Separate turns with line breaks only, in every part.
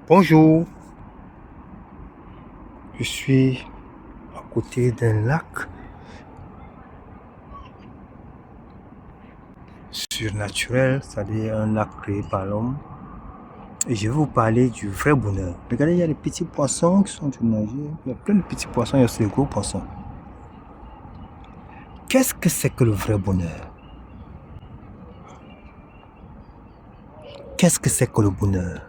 Bonjour, je suis à côté d'un lac surnaturel, c'est-à-dire un lac créé par l'homme. Et je vais vous parler du vrai bonheur. Regardez, il y a les petits poissons qui sont en train de nager. Il y a plein de petits poissons, il y a aussi les gros poissons. Qu'est-ce que c'est que le vrai bonheur? Qu'est-ce que c'est que le bonheur?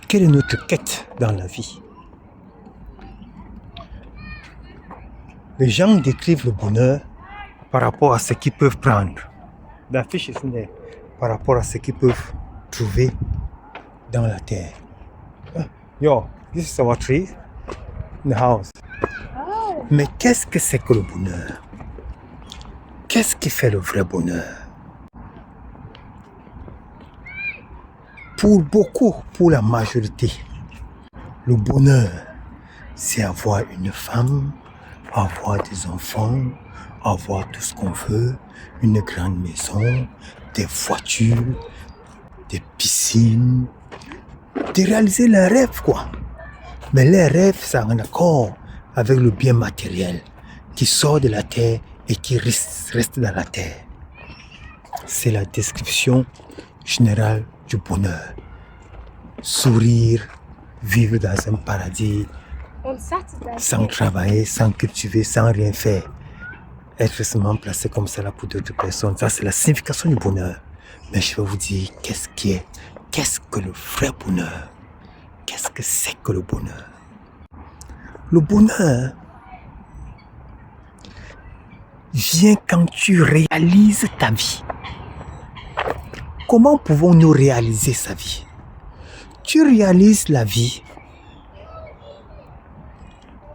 Quelle est notre quête dans la vie? Les gens décrivent le bonheur par rapport à ce qu'ils peuvent prendre. La fiche est par rapport à ce qu'ils peuvent trouver dans la terre. Yo, this is our tree in the house. Mais qu'est-ce que c'est que le bonheur? Qu'est-ce qui fait le vrai bonheur? Pour beaucoup, pour la majorité, le bonheur, c'est avoir une femme, avoir des enfants, avoir tout ce qu'on veut, une grande maison, des voitures, des piscines, de réaliser leurs rêves, quoi. Mais les rêves, ça en accord avec le bien matériel qui sort de la terre et qui reste dans la terre. C'est la description générale du bonheur. Sourire, vivre dans un paradis, sans travailler, sans cultiver, sans rien faire. Être seulement placé comme ça là pour d'autres personnes, ça c'est la signification du bonheur. Mais je vais vous dire qu'est-ce que le vrai bonheur? Qu'est-ce que c'est que le bonheur? Le bonheur vient quand tu réalises ta vie. Comment pouvons-nous réaliser sa vie? Tu réalises la vie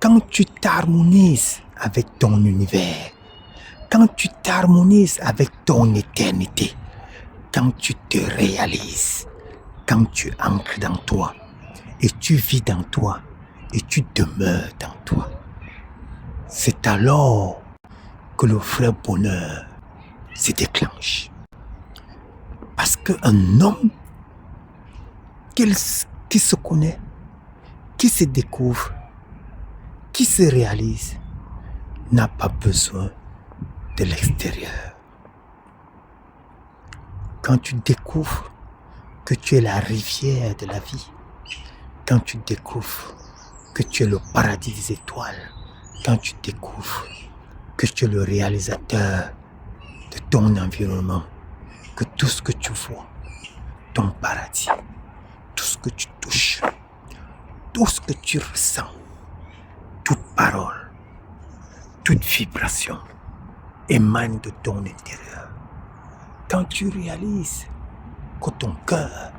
quand tu t'harmonises avec ton univers, quand tu t'harmonises avec ton éternité, quand tu te réalises, quand tu ancres dans toi et tu vis dans toi et tu demeures dans toi. C'est alors que le vrai bonheur se déclenche. Parce qu'un homme qui se connaît, qui se découvre, qui se réalise, n'a pas besoin de l'extérieur. Quand tu découvres que tu es la rivière de la vie, quand tu découvres que tu es le paradis des étoiles, quand tu découvres que tu es le réalisateur de ton environnement, que tout ce que tu vois, ton paradis, tout ce que tu touches, tout ce que tu ressens, toute parole, toute vibration émane de ton intérieur. Quand tu réalises que ton cœur,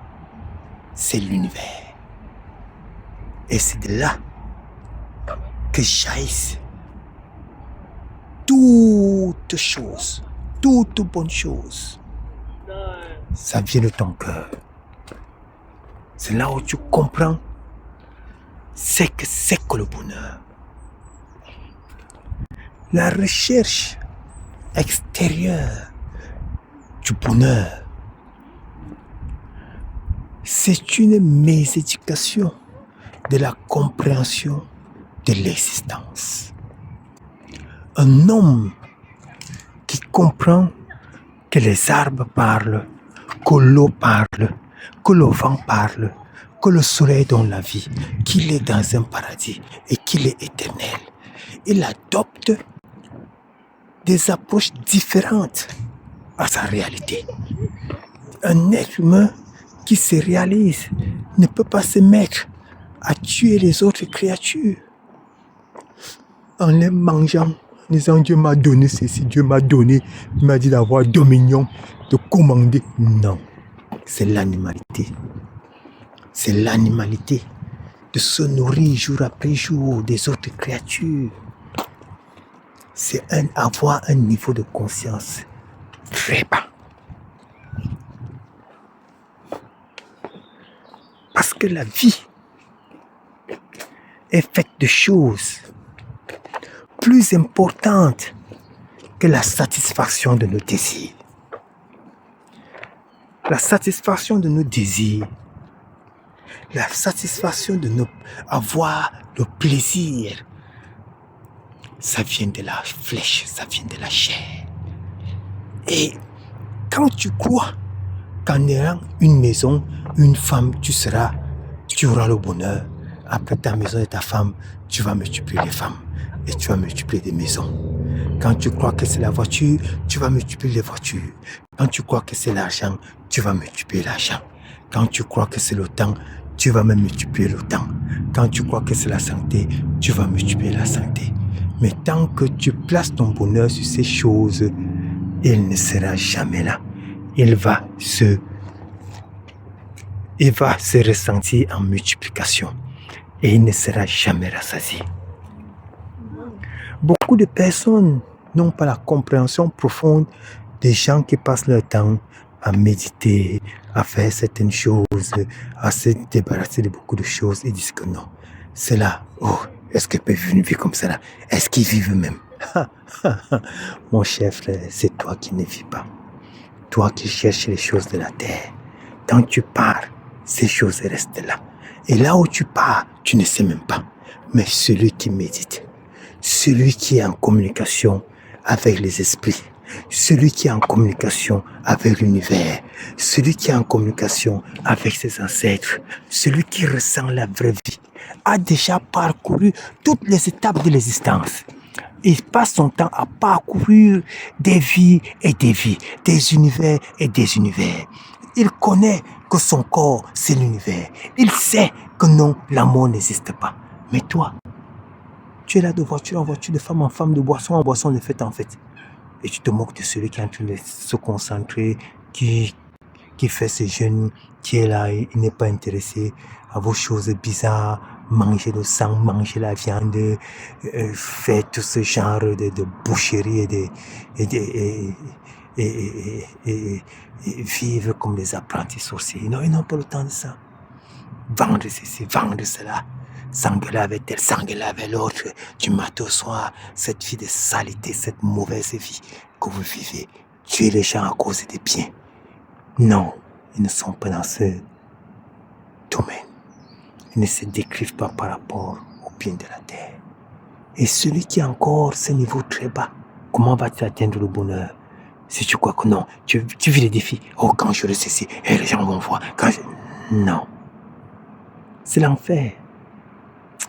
c'est l'univers, et c'est de là que jaillissent toutes choses, toutes bonnes choses. Ça vient de ton cœur. C'est là où tu comprends ce que c'est que le bonheur. La recherche extérieure du bonheur, c'est une méséducation de la compréhension de l'existence. Un homme qui comprend que les arbres parlent, que l'eau parle, que le vent parle, que le soleil donne la vie, qu'il est dans un paradis et qu'il est éternel. Il adopte des approches différentes à sa réalité. Un être humain qui se réalise ne peut pas se mettre à tuer les autres créatures en les mangeant, en disant Dieu m'a donné ceci, Dieu m'a donné, il m'a dit d'avoir dominion, de commander. Non, c'est l'animalité. C'est l'animalité de se nourrir jour après jour des autres créatures. C'est avoir un niveau de conscience très bas. Parce que la vie est faite de choses plus importantes que la satisfaction de nos désirs. la satisfaction de nos désirs, la satisfaction de avoir le plaisir, ça vient de la flèche, ça vient de la chair. Et quand tu crois qu'en ayant une maison, une femme, tu auras le bonheur. Après ta maison et ta femme, tu vas multiplier les femmes et tu vas multiplier des maisons. Quand tu crois que c'est la voiture, tu vas multiplier les voitures. Quand tu crois que c'est l'argent, tu vas multiplier l'argent. Quand tu crois que c'est le temps, tu vas même multiplier le temps. Quand tu crois que c'est la santé, tu vas multiplier la santé. Mais tant que tu places ton bonheur sur ces choses, il ne sera jamais là. Il va se ressentir en multiplication et il ne sera jamais rassasié. Beaucoup de personnes n'ont pas la compréhension profonde des gens qui passent leur temps à méditer, à faire certaines choses, à se débarrasser de beaucoup de choses. Ils disent que non, c'est là. Oh, est-ce qu'ils peuvent vivre une vie comme ça là? Est-ce qu'ils vivent même? Mon cher frère, c'est toi qui ne vis pas. Toi qui cherches les choses de la terre. Quand tu pars, ces choses restent là. Et là où tu pars, tu ne sais même pas. Mais celui qui médite, celui qui est en communication avec les esprits, celui qui est en communication avec l'univers, celui qui est en communication avec ses ancêtres, celui qui ressent la vraie vie, a déjà parcouru toutes les étapes de l'existence. Il passe son temps à parcourir des vies et des vies, des univers et des univers. Il connaît que son corps, c'est l'univers. Il sait que non, l'amour n'existe pas. Mais toi, tu es là de voiture en voiture, de femme en femme, de boisson en boisson, de fête en fête. Et tu te moques de celui qui est en train de se concentrer, qui fait ses jeûnes, qui est là, il n'est pas intéressé à vos choses bizarres, manger le sang, manger la viande, faire tout ce genre de boucherie et vivre comme des apprentis sorciers. Non, ils n'ont pas le temps de ça. Vendre ceci, vendre cela, s'engueuler avec elle, s'engueuler avec l'autre, du matin au soir, cette vie de saleté, cette mauvaise vie que vous vivez, tuer les gens à cause des biens. Non, ils ne sont pas dans ce domaine. Ils ne se décrivent pas par rapport au bien de la terre. Et celui qui a encore ce niveau très bas, comment vas-tu atteindre le bonheur? Si tu crois que non, tu vis les défis. Oh, quand je reste ici, et les gens vont voir. Non. C'est l'enfer.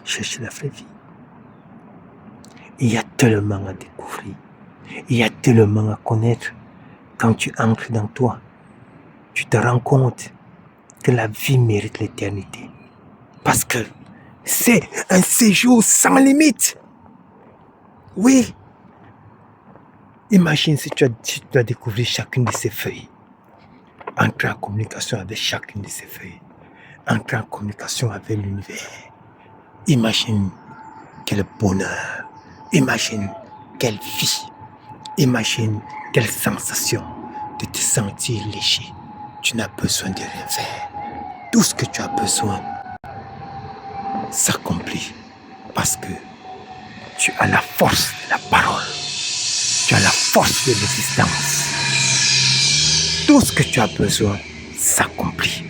Cherche la vraie vie. Il y a tellement à découvrir. Il y a tellement à connaître. Quand tu entres dans toi, tu te rends compte que la vie mérite l'éternité. Parce que c'est un séjour sans limite. Oui. Imagine si tu dois découvrir chacune de ces feuilles. Entrer en communication avec chacune de ces feuilles. Entrer en communication avec l'univers. Imagine quel bonheur. Imagine quelle vie. Imagine quelle sensation de te sentir léger. Tu n'as besoin de rien faire. Tout ce que tu as besoin s'accomplit parce que tu as la force de la parole. Tu as la force de l'existence. Tout ce que tu as besoin s'accomplit.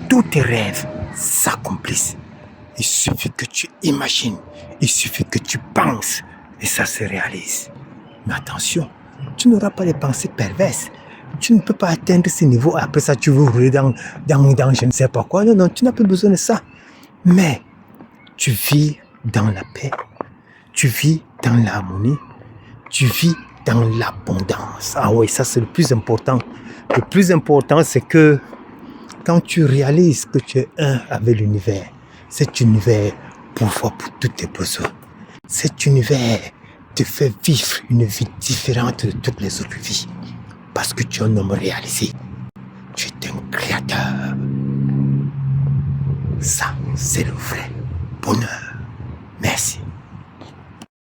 Tous tes rêves s'accomplissent. Il suffit que tu imagines, il suffit que tu penses et ça se réalise. Mais attention, tu n'auras pas les pensées perverses. Tu ne peux pas atteindre ce niveau. Après ça, tu veux rouler dans je ne sais pas quoi. Non, tu n'as pas besoin de ça. Mais tu vis dans la paix. Tu vis dans l'harmonie. Tu vis dans l'abondance. Ah oui, ça c'est le plus important. Le plus important, c'est que quand tu réalises que tu es un avec l'univers, cet univers pourvoit pour tous tes besoins. Cet univers te fait vivre une vie différente de toutes les autres vies. Parce que tu es un homme réalisé. Tu es un créateur. Ça, c'est le vrai bonheur. Merci.